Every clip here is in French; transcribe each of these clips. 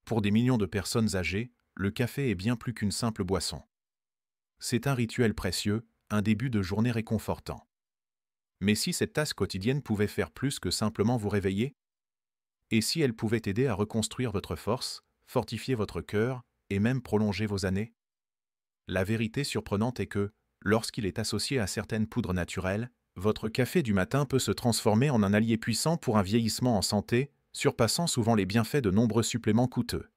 Pour des millions de personnes âgées, le café est bien plus qu'une simple boisson. C'est un rituel précieux, un début de journée réconfortant. Mais si cette tasse quotidienne pouvait faire plus que simplement vous réveiller? Et si elle pouvait aider à reconstruire votre force, fortifier votre cœur et même prolonger vos années? La vérité surprenante est que, lorsqu'il est associé à certaines poudres naturelles, votre café du matin peut se transformer en un allié puissant pour un vieillissement en santé, surpassant souvent les bienfaits de nombreux suppléments coûteux.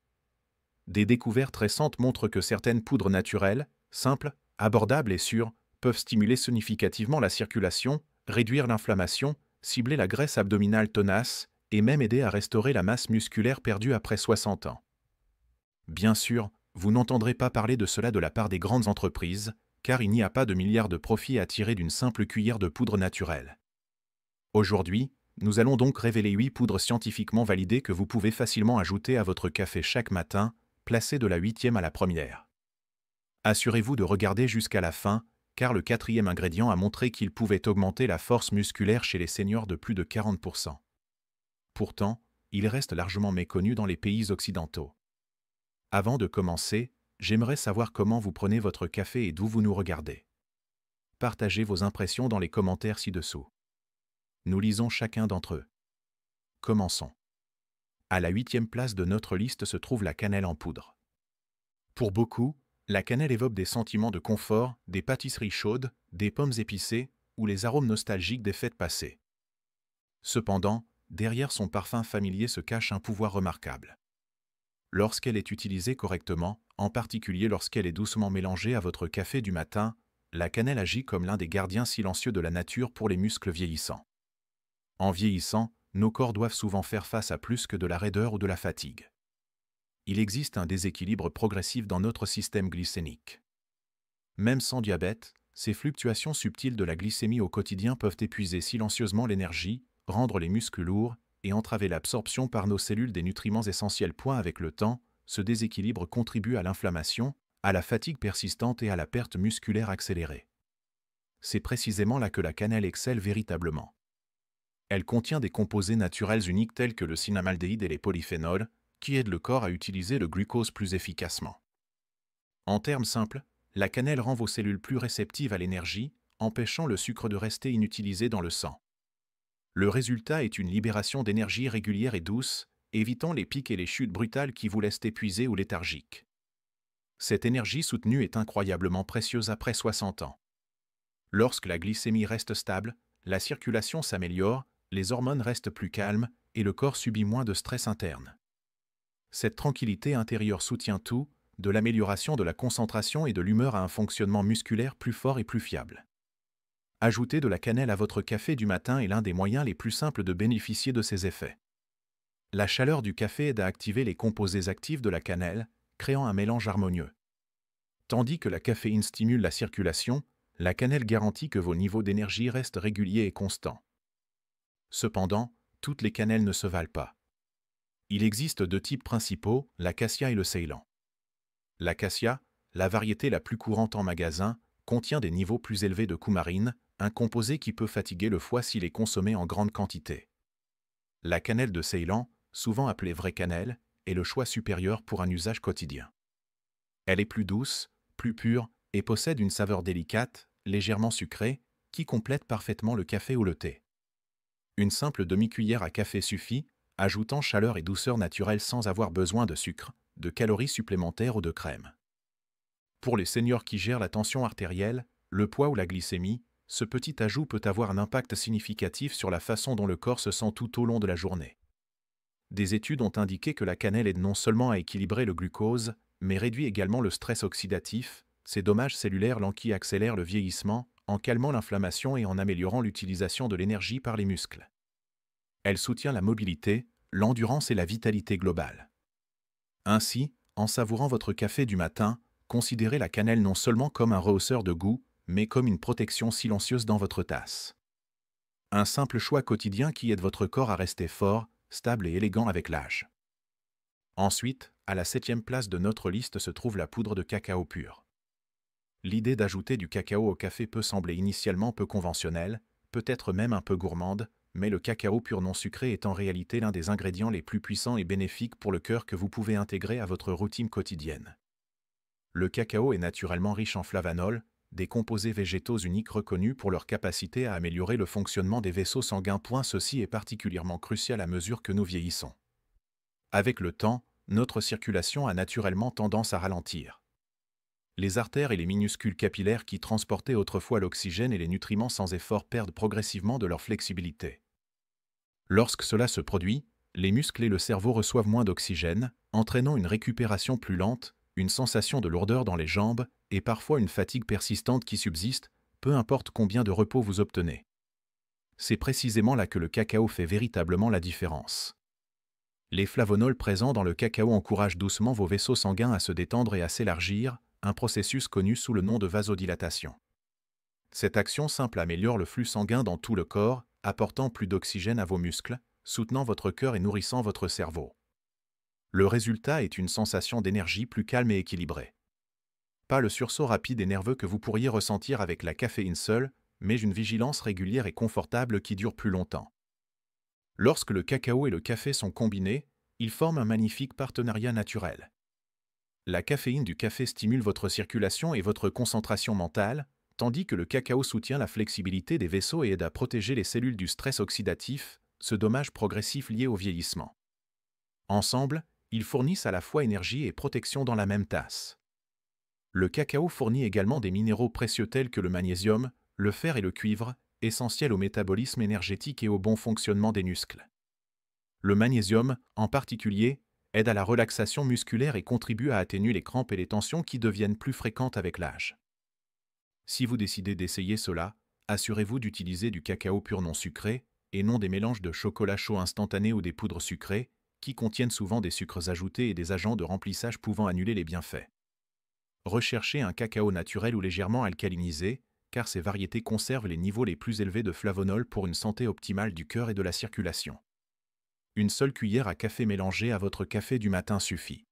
Des découvertes récentes montrent que certaines poudres naturelles, simples, abordables et sûres, peuvent stimuler significativement la circulation, réduire l'inflammation, cibler la graisse abdominale tenace et même aider à restaurer la masse musculaire perdue après 60 ans. Bien sûr, vous n'entendrez pas parler de cela de la part des grandes entreprises, car il n'y a pas de milliards de profits à tirer d'une simple cuillère de poudre naturelle. Aujourd'hui, nous allons donc révéler 8 poudres scientifiquement validées que vous pouvez facilement ajouter à votre café chaque matin, placées de la 8e à la 1re. Assurez-vous de regarder jusqu'à la fin, car le 4e ingrédient a montré qu'il pouvait augmenter la force musculaire chez les seniors de plus de 40%. Pourtant, il reste largement méconnu dans les pays occidentaux. Avant de commencer, j'aimerais savoir comment vous prenez votre café et d'où vous nous regardez. Partagez vos impressions dans les commentaires ci-dessous. Nous lisons chacun d'entre eux. Commençons. À la 8e place de notre liste se trouve la cannelle en poudre. Pour beaucoup, la cannelle évoque des sentiments de confort, des pâtisseries chaudes, des pommes épicées ou les arômes nostalgiques des fêtes passées. Cependant, derrière son parfum familier se cache un pouvoir remarquable. Lorsqu'elle est utilisée correctement, en particulier lorsqu'elle est doucement mélangée à votre café du matin, la cannelle agit comme l'un des gardiens silencieux de la nature pour les muscles vieillissants. En vieillissant, nos corps doivent souvent faire face à plus que de la raideur ou de la fatigue. Il existe un déséquilibre progressif dans notre système glycémique. Même sans diabète, ces fluctuations subtiles de la glycémie au quotidien peuvent épuiser silencieusement l'énergie, rendre les muscles lourds et entraver l'absorption par nos cellules des nutriments essentiels. Avec le temps, ce déséquilibre contribue à l'inflammation, à la fatigue persistante et à la perte musculaire accélérée. C'est précisément là que la cannelle excelle véritablement. Elle contient des composés naturels uniques tels que le cinnamaldéhyde et les polyphénols, qui aident le corps à utiliser le glucose plus efficacement. En termes simples, la cannelle rend vos cellules plus réceptives à l'énergie, empêchant le sucre de rester inutilisé dans le sang. Le résultat est une libération d'énergie régulière et douce, évitant les pics et les chutes brutales qui vous laissent épuisé ou léthargique. Cette énergie soutenue est incroyablement précieuse après 60 ans. Lorsque la glycémie reste stable, la circulation s'améliore, les hormones restent plus calmes et le corps subit moins de stress interne. Cette tranquillité intérieure soutient tout, de l'amélioration de la concentration et de l'humeur à un fonctionnement musculaire plus fort et plus fiable. Ajouter de la cannelle à votre café du matin est l'un des moyens les plus simples de bénéficier de ces effets. La chaleur du café aide à activer les composés actifs de la cannelle, créant un mélange harmonieux. Tandis que la caféine stimule la circulation, la cannelle garantit que vos niveaux d'énergie restent réguliers et constants. Cependant, toutes les cannelles ne se valent pas. Il existe 2 types principaux, l'acacia et le ceylan. L'acacia, la variété la plus courante en magasin, contient des niveaux plus élevés de coumarine, un composé qui peut fatiguer le foie s'il est consommé en grande quantité. La cannelle de Ceylan, souvent appelée vraie cannelle, est le choix supérieur pour un usage quotidien. Elle est plus douce, plus pure et possède une saveur délicate, légèrement sucrée, qui complète parfaitement le café ou le thé. Une simple demi-cuillère à café suffit, ajoutant chaleur et douceur naturelle sans avoir besoin de sucre, de calories supplémentaires ou de crème. Pour les seniors qui gèrent la tension artérielle, le poids ou la glycémie, ce petit ajout peut avoir un impact significatif sur la façon dont le corps se sent tout au long de la journée. Des études ont indiqué que la cannelle aide non seulement à équilibrer le glucose, mais réduit également le stress oxydatif, ces dommages cellulaires lents qui accélèrent le vieillissement, en calmant l'inflammation et en améliorant l'utilisation de l'énergie par les muscles. Elle soutient la mobilité, l'endurance et la vitalité globale. Ainsi, en savourant votre café du matin, considérez la cannelle non seulement comme un rehausseur de goût, mais comme une protection silencieuse dans votre tasse. Un simple choix quotidien qui aide votre corps à rester fort, stable et élégant avec l'âge. Ensuite, à la 7e place de notre liste se trouve la poudre de cacao pur. L'idée d'ajouter du cacao au café peut sembler initialement peu conventionnelle, peut-être même un peu gourmande, mais le cacao pur non sucré est en réalité l'un des ingrédients les plus puissants et bénéfiques pour le cœur que vous pouvez intégrer à votre routine quotidienne. Le cacao est naturellement riche en flavanols, des composés végétaux uniques reconnus pour leur capacité à améliorer le fonctionnement des vaisseaux sanguins. Ceci est particulièrement crucial à mesure que nous vieillissons. Avec le temps, notre circulation a naturellement tendance à ralentir. Les artères et les minuscules capillaires qui transportaient autrefois l'oxygène et les nutriments sans effort perdent progressivement de leur flexibilité. Lorsque cela se produit, les muscles et le cerveau reçoivent moins d'oxygène, entraînant une récupération plus lente, une sensation de lourdeur dans les jambes et parfois une fatigue persistante qui subsiste, peu importe combien de repos vous obtenez. C'est précisément là que le cacao fait véritablement la différence. Les flavonols présents dans le cacao encouragent doucement vos vaisseaux sanguins à se détendre et à s'élargir, un processus connu sous le nom de vasodilatation. Cette action simple améliore le flux sanguin dans tout le corps, apportant plus d'oxygène à vos muscles, soutenant votre cœur et nourrissant votre cerveau. Le résultat est une sensation d'énergie plus calme et équilibrée. Pas le sursaut rapide et nerveux que vous pourriez ressentir avec la caféine seule, mais une vigilance régulière et confortable qui dure plus longtemps. Lorsque le cacao et le café sont combinés, ils forment un magnifique partenariat naturel. La caféine du café stimule votre circulation et votre concentration mentale, tandis que le cacao soutient la flexibilité des vaisseaux et aide à protéger les cellules du stress oxydatif, ce dommage progressif lié au vieillissement. Ensemble, ils fournissent à la fois énergie et protection dans la même tasse. Le cacao fournit également des minéraux précieux tels que le magnésium, le fer et le cuivre, essentiels au métabolisme énergétique et au bon fonctionnement des muscles. Le magnésium, en particulier, aide à la relaxation musculaire et contribue à atténuer les crampes et les tensions qui deviennent plus fréquentes avec l'âge. Si vous décidez d'essayer cela, assurez-vous d'utiliser du cacao pur non sucré et non des mélanges de chocolat chaud instantané ou des poudres sucrées, qui contiennent souvent des sucres ajoutés et des agents de remplissage pouvant annuler les bienfaits. Recherchez un cacao naturel ou légèrement alcalinisé, car ces variétés conservent les niveaux les plus élevés de flavonols pour une santé optimale du cœur et de la circulation. Une seule cuillère à café mélangée à votre café du matin suffit.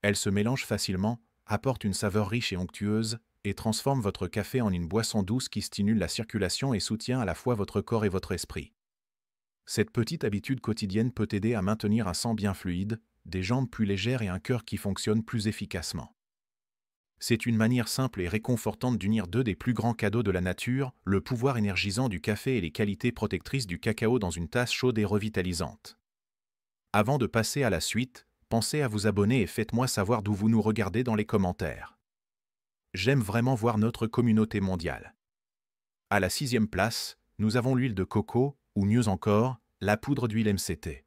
Elle se mélange facilement, apporte une saveur riche et onctueuse, et transforme votre café en une boisson douce qui stimule la circulation et soutient à la fois votre corps et votre esprit. Cette petite habitude quotidienne peut aider à maintenir un sang bien fluide, des jambes plus légères et un cœur qui fonctionne plus efficacement. C'est une manière simple et réconfortante d'unir deux des plus grands cadeaux de la nature, le pouvoir énergisant du café et les qualités protectrices du cacao dans une tasse chaude et revitalisante. Avant de passer à la suite, pensez à vous abonner et faites-moi savoir d'où vous nous regardez dans les commentaires. J'aime vraiment voir notre communauté mondiale. À la 6e place, nous avons l'huile de coco, ou mieux encore, la poudre d'huile MCT.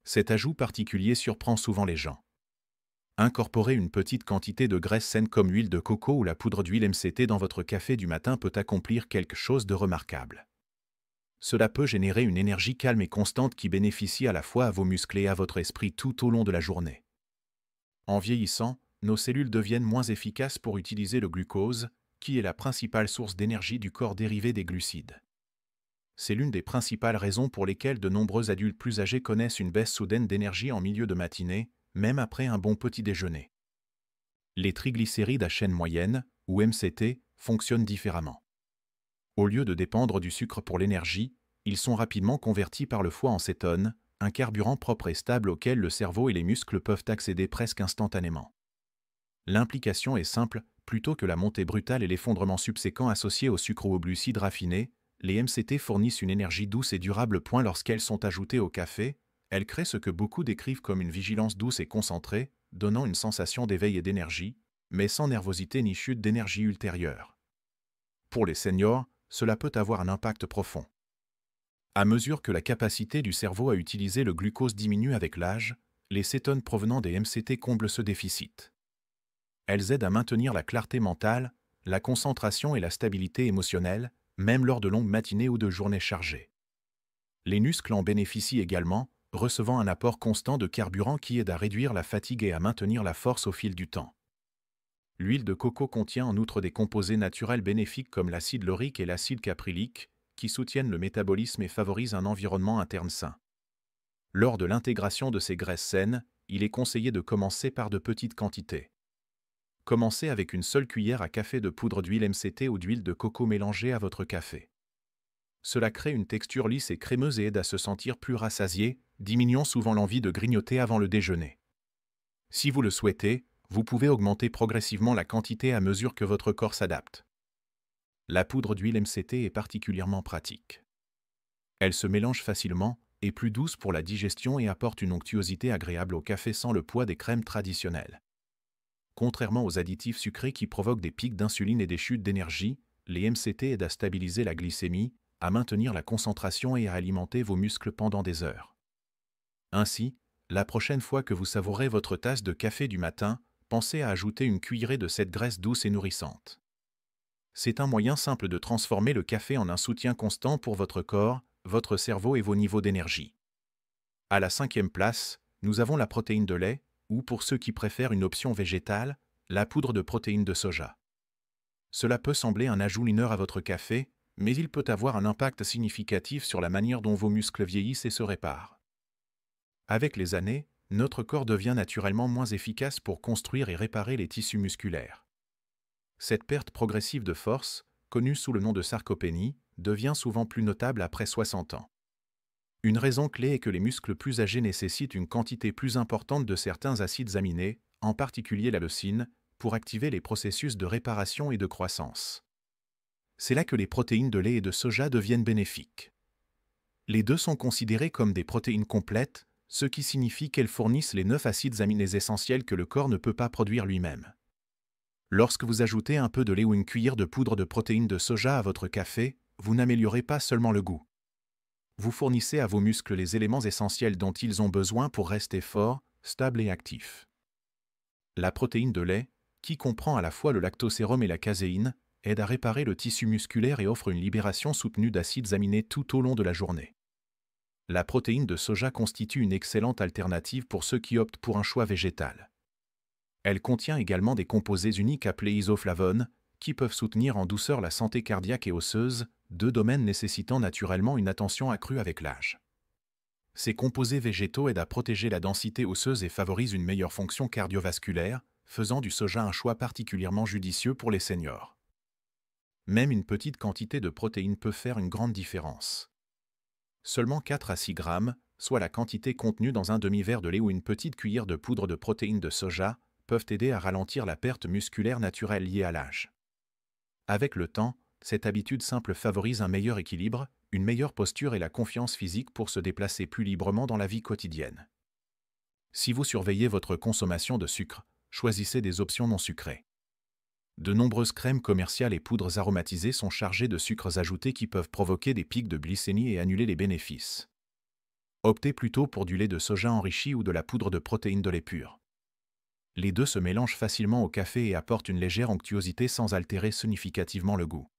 Cet ajout particulier surprend souvent les gens. Incorporer une petite quantité de graisse saine comme l'huile de coco ou la poudre d'huile MCT dans votre café du matin peut accomplir quelque chose de remarquable. Cela peut générer une énergie calme et constante qui bénéficie à la fois à vos muscles et à votre esprit tout au long de la journée. En vieillissant, nos cellules deviennent moins efficaces pour utiliser le glucose, qui est la principale source d'énergie du corps dérivée des glucides. C'est l'une des principales raisons pour lesquelles de nombreux adultes plus âgés connaissent une baisse soudaine d'énergie en milieu de matinée, même après un bon petit déjeuner. Les triglycérides à chaîne moyenne, ou MCT, fonctionnent différemment. Au lieu de dépendre du sucre pour l'énergie, ils sont rapidement convertis par le foie en cétone, un carburant propre et stable auquel le cerveau et les muscles peuvent accéder presque instantanément. L'implication est simple, plutôt que la montée brutale et l'effondrement subséquent associés au sucre ou aux glucides raffinés, les MCT fournissent une énergie douce et durable. Lorsqu'elles sont ajoutées au café, elles créent ce que beaucoup décrivent comme une vigilance douce et concentrée, donnant une sensation d'éveil et d'énergie, mais sans nervosité ni chute d'énergie ultérieure. Pour les seniors, cela peut avoir un impact profond. À mesure que la capacité du cerveau à utiliser le glucose diminue avec l'âge, les cétones provenant des MCT comblent ce déficit. Elles aident à maintenir la clarté mentale, la concentration et la stabilité émotionnelle, même lors de longues matinées ou de journées chargées. Les muscles en bénéficient également, recevant un apport constant de carburant qui aide à réduire la fatigue et à maintenir la force au fil du temps. L'huile de coco contient en outre des composés naturels bénéfiques comme l'acide laurique et l'acide caprylique, qui soutiennent le métabolisme et favorisent un environnement interne sain. Lors de l'intégration de ces graisses saines, il est conseillé de commencer par de petites quantités. Commencez avec une seule cuillère à café de poudre d'huile MCT ou d'huile de coco mélangée à votre café. Cela crée une texture lisse et crémeuse et aide à se sentir plus rassasié, diminuant souvent l'envie de grignoter avant le déjeuner. Si vous le souhaitez, vous pouvez augmenter progressivement la quantité à mesure que votre corps s'adapte. La poudre d'huile MCT est particulièrement pratique. Elle se mélange facilement, est plus douce pour la digestion et apporte une onctuosité agréable au café sans le poids des crèmes traditionnelles. Contrairement aux additifs sucrés qui provoquent des pics d'insuline et des chutes d'énergie, les MCT aident à stabiliser la glycémie, à maintenir la concentration et à alimenter vos muscles pendant des heures. Ainsi, la prochaine fois que vous savourez votre tasse de café du matin, pensez à ajouter une cuillerée de cette graisse douce et nourrissante. C'est un moyen simple de transformer le café en un soutien constant pour votre corps, votre cerveau et vos niveaux d'énergie. À la 5e place, nous avons la protéine de lait, ou pour ceux qui préfèrent une option végétale, la poudre de protéines de soja. Cela peut sembler un ajout mineur à votre café, mais il peut avoir un impact significatif sur la manière dont vos muscles vieillissent et se réparent. Avec les années, notre corps devient naturellement moins efficace pour construire et réparer les tissus musculaires. Cette perte progressive de force, connue sous le nom de sarcopénie, devient souvent plus notable après 60 ans. Une raison clé est que les muscles plus âgés nécessitent une quantité plus importante de certains acides aminés, en particulier la leucine, pour activer les processus de réparation et de croissance. C'est là que les protéines de lait et de soja deviennent bénéfiques. Les deux sont considérées comme des protéines complètes, ce qui signifie qu'elles fournissent les 9 acides aminés essentiels que le corps ne peut pas produire lui-même. Lorsque vous ajoutez un peu de lait ou une cuillère de poudre de protéines de soja à votre café, vous n'améliorez pas seulement le goût. Vous fournissez à vos muscles les éléments essentiels dont ils ont besoin pour rester forts, stables et actifs. La protéine de lait, qui comprend à la fois le lactosérum et la caséine, aide à réparer le tissu musculaire et offre une libération soutenue d'acides aminés tout au long de la journée. La protéine de soja constitue une excellente alternative pour ceux qui optent pour un choix végétal. Elle contient également des composés uniques appelés isoflavones, qui peuvent soutenir en douceur la santé cardiaque et osseuse, deux domaines nécessitant naturellement une attention accrue avec l'âge. Ces composés végétaux aident à protéger la densité osseuse et favorisent une meilleure fonction cardiovasculaire, faisant du soja un choix particulièrement judicieux pour les seniors. Même une petite quantité de protéines peut faire une grande différence. Seulement 4 à 6 grammes, soit la quantité contenue dans un demi-verre de lait ou une petite cuillère de poudre de protéines de soja, peuvent aider à ralentir la perte musculaire naturelle liée à l'âge. Avec le temps, cette habitude simple favorise un meilleur équilibre, une meilleure posture et la confiance physique pour se déplacer plus librement dans la vie quotidienne. Si vous surveillez votre consommation de sucre, choisissez des options non sucrées. De nombreuses crèmes commerciales et poudres aromatisées sont chargées de sucres ajoutés qui peuvent provoquer des pics de glycémie et annuler les bénéfices. Optez plutôt pour du lait de soja enrichi ou de la poudre de protéines de lait pur. Les deux se mélangent facilement au café et apportent une légère onctuosité sans altérer significativement le goût.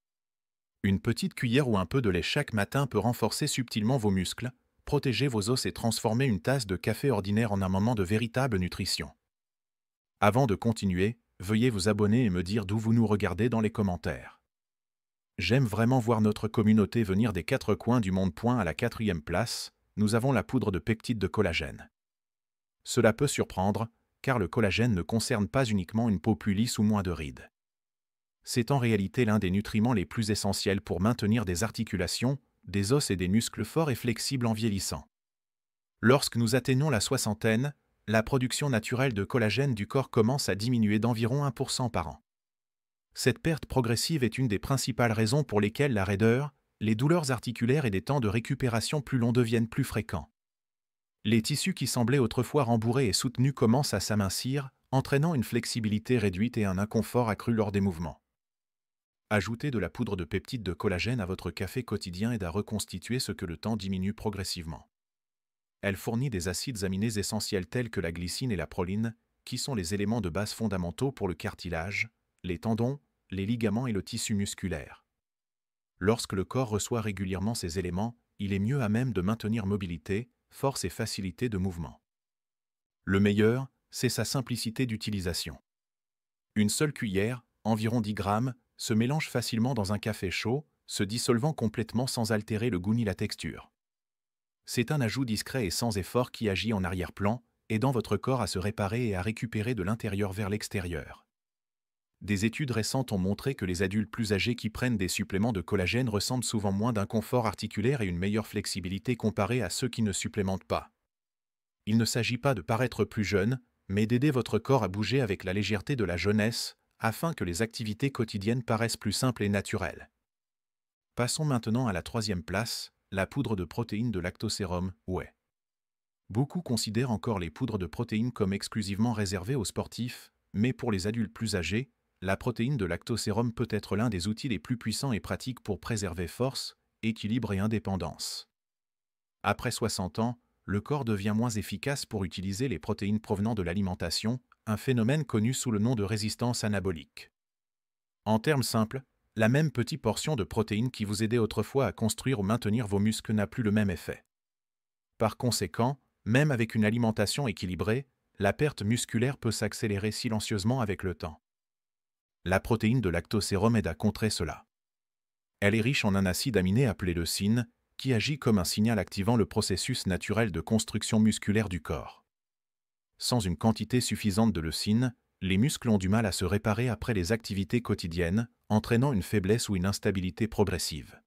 Une petite cuillère ou un peu de lait chaque matin peut renforcer subtilement vos muscles, protéger vos os et transformer une tasse de café ordinaire en un moment de véritable nutrition. Avant de continuer, veuillez vous abonner et me dire d'où vous nous regardez dans les commentaires. J'aime vraiment voir notre communauté venir des 4 coins du monde. À la 4e place, nous avons la poudre de peptides de collagène. Cela peut surprendre, car le collagène ne concerne pas uniquement une peau plus lisse ou moins de rides. C'est en réalité l'un des nutriments les plus essentiels pour maintenir des articulations, des os et des muscles forts et flexibles en vieillissant. Lorsque nous atteignons la soixantaine, la production naturelle de collagène du corps commence à diminuer d'environ 1% par an. Cette perte progressive est une des principales raisons pour lesquelles la raideur, les douleurs articulaires et des temps de récupération plus longs deviennent plus fréquents. Les tissus qui semblaient autrefois rembourrés et soutenus commencent à s'amincir, entraînant une flexibilité réduite et un inconfort accru lors des mouvements. Ajouter de la poudre de peptides de collagène à votre café quotidien aide à reconstituer ce que le temps diminue progressivement. Elle fournit des acides aminés essentiels tels que la glycine et la proline, qui sont les éléments de base fondamentaux pour le cartilage, les tendons, les ligaments et le tissu musculaire. Lorsque le corps reçoit régulièrement ces éléments, il est mieux à même de maintenir mobilité, force et facilité de mouvement. Le meilleur, c'est sa simplicité d'utilisation. Une seule cuillère, environ 10 grammes, se mélange facilement dans un café chaud, se dissolvant complètement sans altérer le goût ni la texture. C'est un ajout discret et sans effort qui agit en arrière-plan, aidant votre corps à se réparer et à récupérer de l'intérieur vers l'extérieur. Des études récentes ont montré que les adultes plus âgés qui prennent des suppléments de collagène ressentent souvent moins d'inconfort articulaire et une meilleure flexibilité comparée à ceux qui ne supplémentent pas. Il ne s'agit pas de paraître plus jeune, mais d'aider votre corps à bouger avec la légèreté de la jeunesse, afin que les activités quotidiennes paraissent plus simples et naturelles. Passons maintenant à la troisième place, la poudre de protéines de lactosérum, whey. Beaucoup considèrent encore les poudres de protéines comme exclusivement réservées aux sportifs, mais pour les adultes plus âgés, la protéine de lactosérum peut être l'un des outils les plus puissants et pratiques pour préserver force, équilibre et indépendance. Après 60 ans, le corps devient moins efficace pour utiliser les protéines provenant de l'alimentation, un phénomène connu sous le nom de résistance anabolique. En termes simples, la même petite portion de protéines qui vous aidait autrefois à construire ou maintenir vos muscles n'a plus le même effet. Par conséquent, même avec une alimentation équilibrée, la perte musculaire peut s'accélérer silencieusement avec le temps. La protéine de lactosérum aide à contrer cela. Elle est riche en un acide aminé appelé leucine, qui agit comme un signal activant le processus naturel de construction musculaire du corps. Sans une quantité suffisante de leucine, les muscles ont du mal à se réparer après les activités quotidiennes, entraînant une faiblesse ou une instabilité progressive.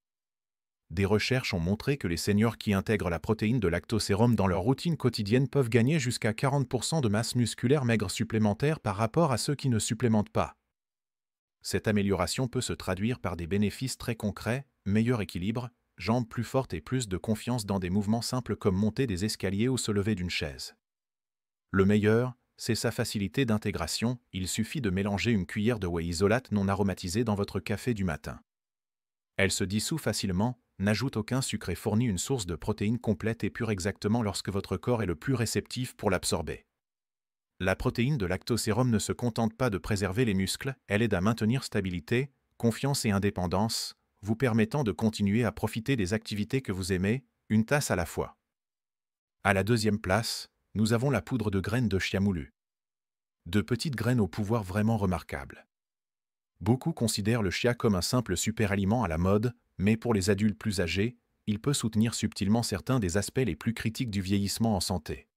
Des recherches ont montré que les seniors qui intègrent la protéine de lactosérum dans leur routine quotidienne peuvent gagner jusqu'à 40% de masse musculaire maigre supplémentaire par rapport à ceux qui ne supplémentent pas. Cette amélioration peut se traduire par des bénéfices très concrets, meilleur équilibre, jambes plus fortes et plus de confiance dans des mouvements simples comme monter des escaliers ou se lever d'une chaise. Le meilleur, c'est sa facilité d'intégration, il suffit de mélanger une cuillère de whey isolate non aromatisée dans votre café du matin. Elle se dissout facilement, n'ajoute aucun sucre et fournit une source de protéines complète et pure exactement lorsque votre corps est le plus réceptif pour l'absorber. La protéine de lactosérum ne se contente pas de préserver les muscles, elle aide à maintenir stabilité, confiance et indépendance, vous permettant de continuer à profiter des activités que vous aimez, une tasse à la fois. À la deuxième place, nous avons la poudre de graines de chia moulu. De petites graines au pouvoir vraiment remarquable. Beaucoup considèrent le chia comme un simple super-aliment à la mode, mais pour les adultes plus âgés, il peut soutenir subtilement certains des aspects les plus critiques du vieillissement en santé.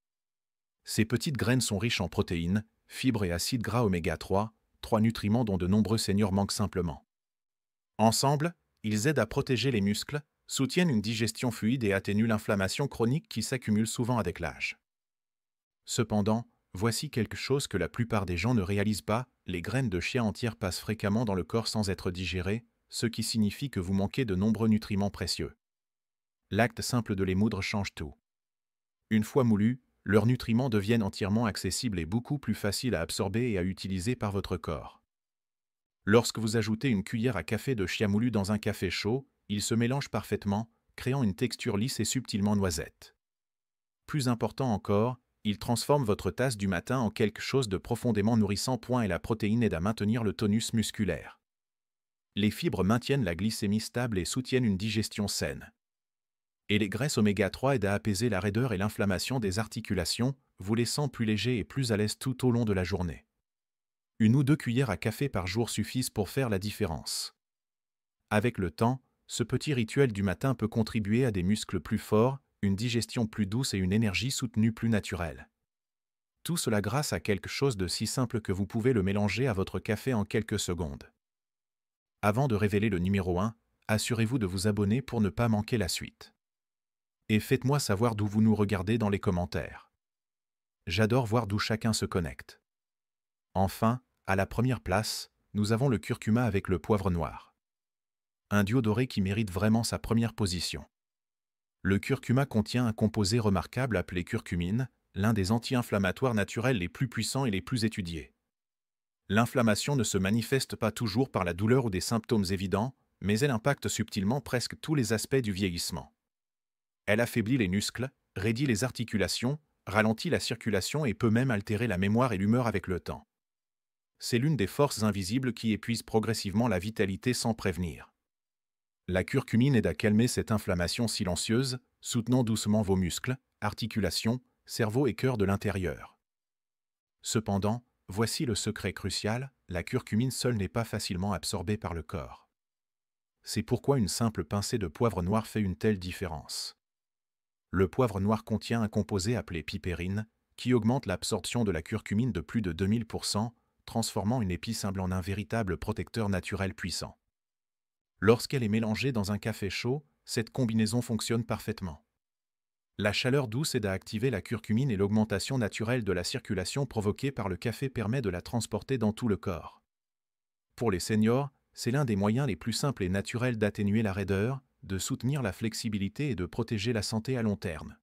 Ces petites graines sont riches en protéines, fibres et acides gras oméga 3, trois nutriments dont de nombreux seniors manquent simplement. Ensemble, ils aident à protéger les muscles, soutiennent une digestion fluide et atténuent l'inflammation chronique qui s'accumule souvent avec l'âge. Cependant, voici quelque chose que la plupart des gens ne réalisent pas, les graines de chia entières passent fréquemment dans le corps sans être digérées, ce qui signifie que vous manquez de nombreux nutriments précieux. L'acte simple de les moudre change tout. Une fois moulus, leurs nutriments deviennent entièrement accessibles et beaucoup plus faciles à absorber et à utiliser par votre corps. Lorsque vous ajoutez une cuillère à café de chia moulu dans un café chaud, il se mélange parfaitement, créant une texture lisse et subtilement noisette. Plus important encore, il transforme votre tasse du matin en quelque chose de profondément nourrissant. Et la protéine aide à maintenir le tonus musculaire. Les fibres maintiennent la glycémie stable et soutiennent une digestion saine. Et les graisses oméga 3 aident à apaiser la raideur et l'inflammation des articulations, vous laissant plus léger et plus à l'aise tout au long de la journée. 1 ou 2 cuillères à café par jour suffisent pour faire la différence. Avec le temps, ce petit rituel du matin peut contribuer à des muscles plus forts, une digestion plus douce et une énergie soutenue plus naturelle. Tout cela grâce à quelque chose de si simple que vous pouvez le mélanger à votre café en quelques secondes. Avant de révéler le numéro 1, assurez-vous de vous abonner pour ne pas manquer la suite. Et faites-moi savoir d'où vous nous regardez dans les commentaires. J'adore voir d'où chacun se connecte. Enfin, à la première place, nous avons le curcuma avec le poivre noir. Un duo doré qui mérite vraiment sa première position. Le curcuma contient un composé remarquable appelé curcumine, l'un des anti-inflammatoires naturels les plus puissants et les plus étudiés. L'inflammation ne se manifeste pas toujours par la douleur ou des symptômes évidents, mais elle impacte subtilement presque tous les aspects du vieillissement. Elle affaiblit les muscles, raidit les articulations, ralentit la circulation et peut même altérer la mémoire et l'humeur avec le temps. C'est l'une des forces invisibles qui épuise progressivement la vitalité sans prévenir. La curcumine aide à calmer cette inflammation silencieuse, soutenant doucement vos muscles, articulations, cerveau et cœur de l'intérieur. Cependant, voici le secret crucial, la curcumine seule n'est pas facilement absorbée par le corps. C'est pourquoi une simple pincée de poivre noir fait une telle différence. Le poivre noir contient un composé appelé pipérine, qui augmente l'absorption de la curcumine de plus de 2000%, transformant une épice humble en un véritable protecteur naturel puissant. Lorsqu'elle est mélangée dans un café chaud, cette combinaison fonctionne parfaitement. La chaleur douce aide à activer la curcumine et l'augmentation naturelle de la circulation provoquée par le café permet de la transporter dans tout le corps. Pour les seniors, c'est l'un des moyens les plus simples et naturels d'atténuer la raideur, de soutenir la flexibilité et de protéger la santé à long terme.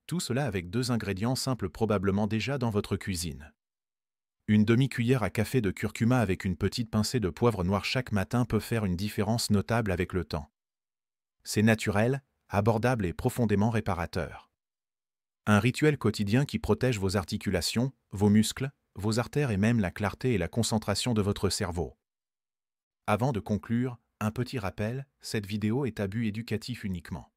Tout cela avec 2 ingrédients simples probablement déjà dans votre cuisine. Une demi-cuillère à café de curcuma avec une petite pincée de poivre noir chaque matin peut faire une différence notable avec le temps. C'est naturel, abordable et profondément réparateur. Un rituel quotidien qui protège vos articulations, vos muscles, vos artères et même la clarté et la concentration de votre cerveau. Avant de conclure, un petit rappel, cette vidéo est à but éducatif uniquement.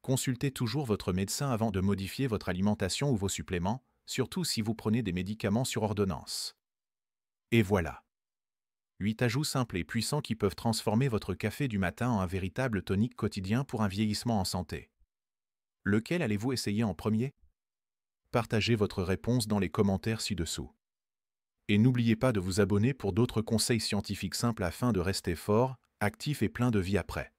Consultez toujours votre médecin avant de modifier votre alimentation ou vos suppléments, surtout si vous prenez des médicaments sur ordonnance. Et voilà. 8 ajouts simples et puissants qui peuvent transformer votre café du matin en un véritable tonique quotidien pour un vieillissement en santé. Lequel allez-vous essayer en premier? Partagez votre réponse dans les commentaires ci-dessous. Et n'oubliez pas de vous abonner pour d'autres conseils scientifiques simples afin de rester fort, actif et plein de vie après.